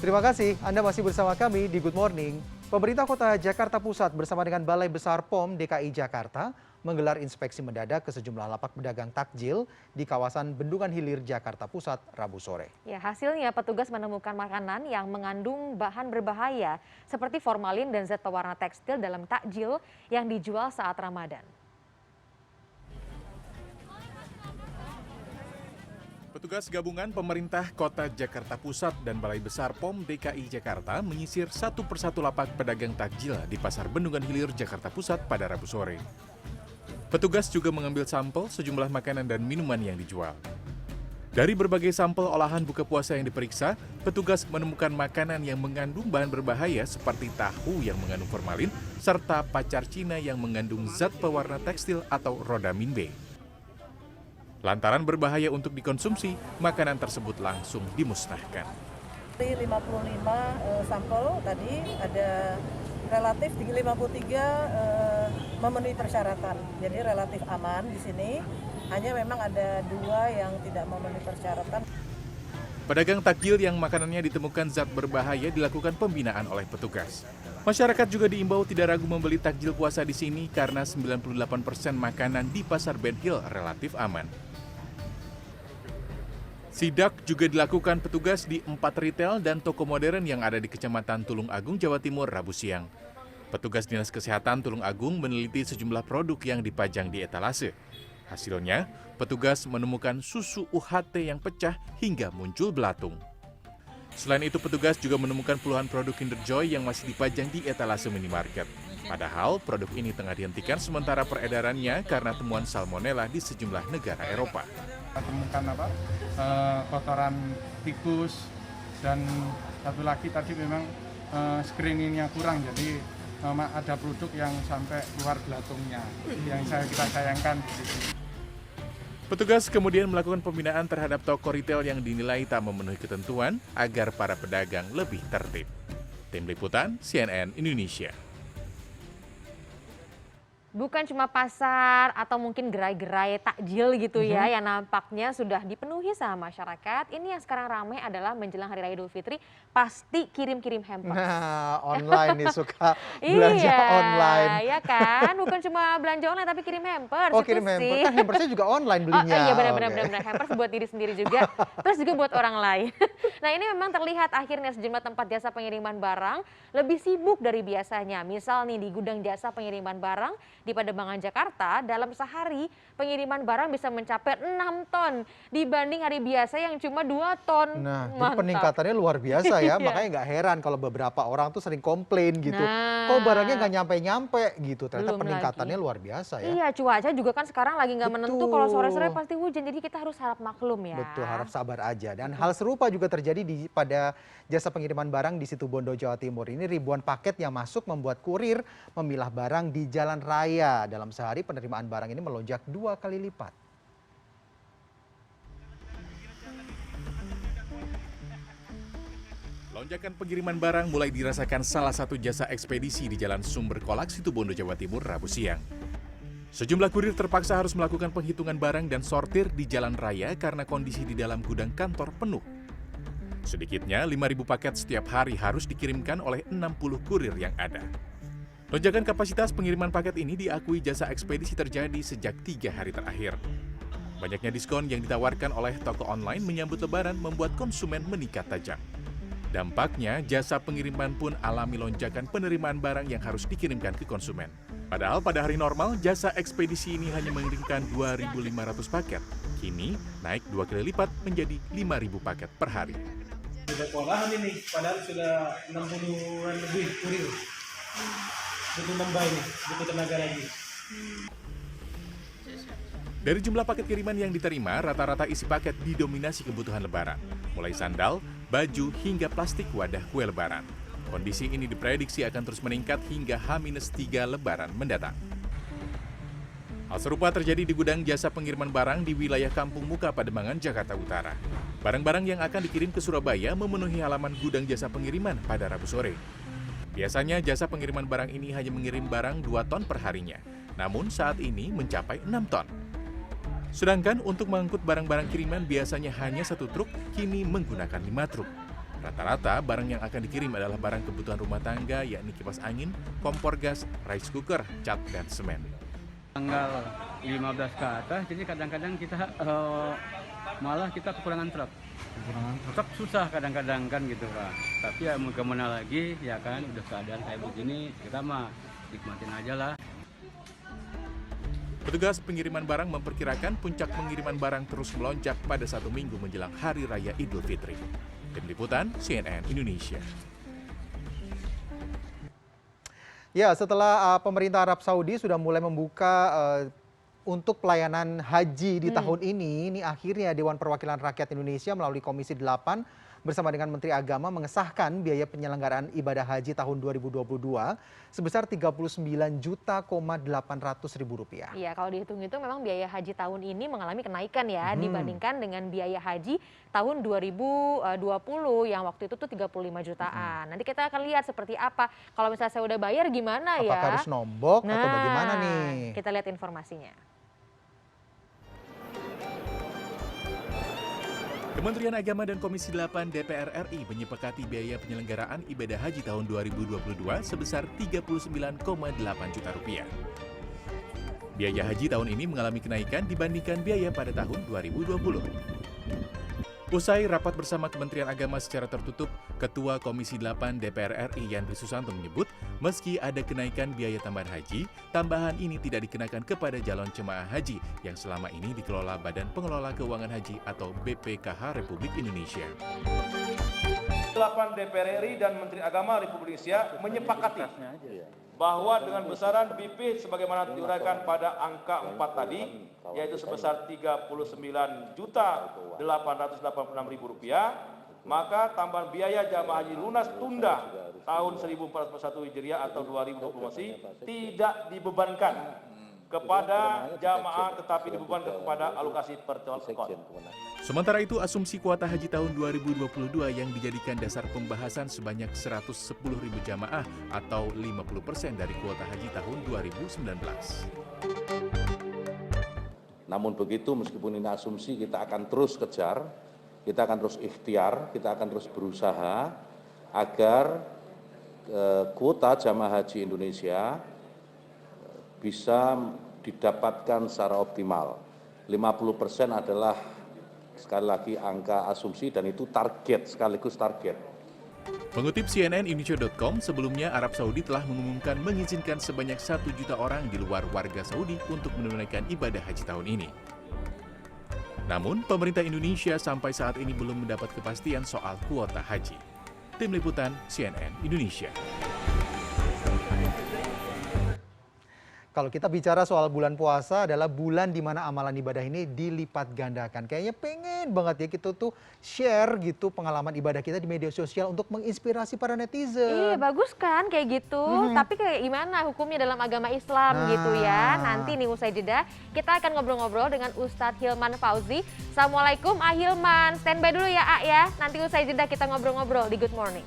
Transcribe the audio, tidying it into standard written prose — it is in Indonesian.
Terima kasih Anda masih bersama kami di Good Morning. Pemerintah Kota Jakarta Pusat bersama dengan Balai Besar POM DKI Jakarta menggelar inspeksi mendadak ke sejumlah lapak pedagang takjil di kawasan Bendungan Hilir, Jakarta Pusat, Rabu sore. Ya, hasilnya petugas menemukan makanan yang mengandung bahan berbahaya seperti formalin dan zat pewarna tekstil dalam takjil yang dijual saat Ramadan. Petugas gabungan pemerintah Kota Jakarta Pusat dan Balai Besar POM DKI Jakarta menyisir satu persatu lapak pedagang takjil di Pasar Bendungan Hilir, Jakarta Pusat pada Rabu sore. Petugas juga mengambil sampel sejumlah makanan dan minuman yang dijual. Dari berbagai sampel olahan buka puasa yang diperiksa, petugas menemukan makanan yang mengandung bahan berbahaya seperti tahu yang mengandung formalin, serta pacar Cina yang mengandung zat pewarna tekstil atau rodamin B. Lantaran berbahaya untuk dikonsumsi, makanan tersebut langsung dimusnahkan. Dari 55 sampel tadi ada relatif 53 memenuhi persyaratan. Jadi relatif aman di sini. Hanya memang ada 2 yang tidak memenuhi persyaratan. Pedagang takjil yang makanannya ditemukan zat berbahaya dilakukan pembinaan oleh petugas. Masyarakat juga diimbau tidak ragu membeli takjil puasa di sini karena 98% makanan di Pasar Ben Hill relatif aman. Sidak juga dilakukan petugas di 4 retail dan toko modern yang ada di Kecamatan Tulung Agung, Jawa Timur, Rabu siang. Petugas Dinas Kesehatan Tulung Agung meneliti sejumlah produk yang dipajang di etalase. Hasilnya, petugas menemukan susu UHT yang pecah hingga muncul belatung. Selain itu, petugas juga menemukan puluhan produk Kinder Joy yang masih dipajang di etalase minimarket. Padahal, produk ini tengah dihentikan sementara peredarannya karena temuan salmonella di sejumlah negara Eropa. Temukan kotoran tikus dan satu lagi tadi memang screeningnya kurang, jadi ada produk yang sampai keluar belatungnya yang kita sayangkan. Petugas kemudian melakukan pembinaan terhadap toko retail yang dinilai tak memenuhi ketentuan agar para pedagang lebih tertib. Tim Liputan CNN Indonesia. Bukan cuma pasar atau mungkin gerai-gerai takjil gitu ya yang nampaknya sudah dipenuhi sama masyarakat. Ini yang sekarang ramai adalah menjelang Hari Raya Idul Fitri pasti kirim-kirim hampers. Nah, online nih suka belanja online. Iya kan, bukan cuma belanja online tapi kirim hampers. Oh, kirim hampers. Kan hampersnya juga online belinya. Oh iya benar-benar hampers buat diri sendiri juga, terus juga buat orang lain. Nah ini memang terlihat akhirnya sejumlah tempat jasa pengiriman barang lebih sibuk dari biasanya. Misal nih di gudang jasa pengiriman barang di Pademangan, Jakarta, dalam sehari pengiriman barang bisa mencapai 6 ton dibanding hari biasa yang cuma 2 ton. Nah, jadi peningkatannya luar biasa ya. Makanya nggak heran kalau beberapa orang tuh sering komplain gitu. Kok barangnya nggak nyampe-nyampe gitu. Ternyata peningkatannya luar biasa ya. Iya, cuaca juga kan sekarang lagi nggak menentu. Kalau sore-sore pasti hujan. Jadi kita harus harap maklum ya. Betul, harap sabar aja. Dan hal serupa juga terjadi pada jasa pengiriman barang di Situbondo, Jawa Timur. Ini ribuan paket yang masuk membuat kurir memilah barang di jalan raya. Dalam sehari penerimaan barang ini melonjak 2 kali lipat. Lonjakan pengiriman barang mulai dirasakan salah satu jasa ekspedisi di Jalan Sumber Kolak, Situbondo, Jawa Timur, Rabu siang. Sejumlah kurir terpaksa harus melakukan penghitungan barang dan sortir di jalan raya karena kondisi di dalam gudang kantor penuh. Sedikitnya 5.000 paket setiap hari harus dikirimkan oleh 60 kurir yang ada. Lonjakan kapasitas pengiriman paket ini diakui jasa ekspedisi terjadi sejak 3 hari terakhir. Banyaknya diskon yang ditawarkan oleh toko online menyambut Lebaran membuat konsumen meningkat tajam. Dampaknya, jasa pengiriman pun alami lonjakan penerimaan barang yang harus dikirimkan ke konsumen. Padahal pada hari normal, jasa ekspedisi ini hanya mengirimkan 2.500 paket. Kini, naik 2 kali lipat menjadi 5.000 paket per hari. Sudah kewalahan ini, padahal sudah 60-an lebih kurir. Butuh nambah ini, butuh tenaga lagi. Dari jumlah paket kiriman yang diterima, rata-rata isi paket didominasi kebutuhan Lebaran. Mulai sandal, baju, hingga plastik wadah kue Lebaran. Kondisi ini diprediksi akan terus meningkat hingga H-3 Lebaran mendatang. Hal serupa terjadi di gudang jasa pengiriman barang di wilayah Kampung Muka, Pademangan, Jakarta Utara. Barang-barang yang akan dikirim ke Surabaya memenuhi halaman gudang jasa pengiriman pada Rabu sore. Biasanya jasa pengiriman barang ini hanya mengirim barang 2 ton per harinya. Namun saat ini mencapai 6 ton. Sedangkan untuk mengangkut barang-barang kiriman biasanya hanya 1 truk, kini menggunakan 5 truk. Rata-rata barang yang akan dikirim adalah barang kebutuhan rumah tangga, yakni kipas angin, kompor gas, rice cooker, cat, dan semen. Tanggal 15 ke atas, jadi kadang-kadang kita malah kita kekurangan truk. Truk susah kadang-kadang kan gitu Pak. Tapi ya mau kemana lagi ya kan, udah keadaan kayak begini, kita mah nikmatin aja lah. Petugas pengiriman barang memperkirakan puncak pengiriman barang terus melonjak pada 1 minggu menjelang Hari Raya Idul Fitri. Tim Liputan, CNN Indonesia. Ya, setelah pemerintah Arab Saudi sudah mulai membuka untuk pelayanan haji di tahun ini akhirnya Dewan Perwakilan Rakyat Indonesia melalui Komisi 8 bersama dengan Menteri Agama mengesahkan biaya penyelenggaraan ibadah haji tahun 2022 sebesar Rp39.800.000. Iya, kalau dihitung-hitung memang biaya haji tahun ini mengalami kenaikan ya dibandingkan dengan biaya haji tahun 2020 yang waktu itu tuh 35 jutaan. Nanti kita akan lihat seperti apa. Kalau misalnya saya udah bayar gimana ya? Apakah harus nombok atau bagaimana nih? Kita lihat informasinya. Kementerian Agama dan Komisi 8 DPR RI menyepakati biaya penyelenggaraan ibadah haji tahun 2022 sebesar Rp39,8 juta. Biaya haji tahun ini mengalami kenaikan dibandingkan biaya pada tahun 2020. Usai rapat bersama Kementerian Agama secara tertutup, Ketua Komisi 8 DPR RI Yandri Susanto menyebut, meski ada kenaikan biaya tambahan haji, tambahan ini tidak dikenakan kepada calon jemaah haji yang selama ini dikelola Badan Pengelola Keuangan Haji atau BPKH Republik Indonesia. 8 DPR RI dan Menteri Agama Republik Indonesia menyepakati bahwa dengan besaran BP sebagaimana diuraikan pada angka 4 tadi, yaitu sebesar Rp39.886.000, maka tambahan biaya jamaah haji lunas tunda tahun 1441 Hijriah atau 2020 masih tidak dibebankan kepada jamaah tetapi dibebankan kepada alokasi per tahun. Sementara itu, asumsi kuota haji tahun 2022 yang dijadikan dasar pembahasan sebanyak 110.000 jamaah atau 50% dari kuota haji tahun 2019. Namun begitu, meskipun ini asumsi, kita akan terus kejar, kita akan terus ikhtiar, kita akan terus berusaha agar kuota jamaah haji Indonesia bisa didapatkan secara optimal. 50% adalah sekali lagi angka asumsi dan itu target, sekaligus target. Mengutip CNNindonesia.com, sebelumnya Arab Saudi telah mengumumkan mengizinkan sebanyak 1 juta orang di luar warga Saudi untuk menunaikan ibadah haji tahun ini. Namun, pemerintah Indonesia sampai saat ini belum mendapat kepastian soal kuota haji. Tim Liputan, CNN Indonesia. Kalau kita bicara soal bulan puasa adalah bulan di mana amalan ibadah ini dilipat gandakan. Kayaknya pengen banget ya kita tuh share gitu pengalaman ibadah kita di media sosial untuk menginspirasi para netizen. Iya bagus kan kayak gitu. Tapi kayak gimana hukumnya dalam agama Islam gitu ya. Nanti nih usai jeda kita akan ngobrol-ngobrol dengan Ustadz Hilman Fauzi. Assalamualaikum Hilman, standby dulu ya A ya. Nanti usai jeda kita ngobrol-ngobrol di Good Morning.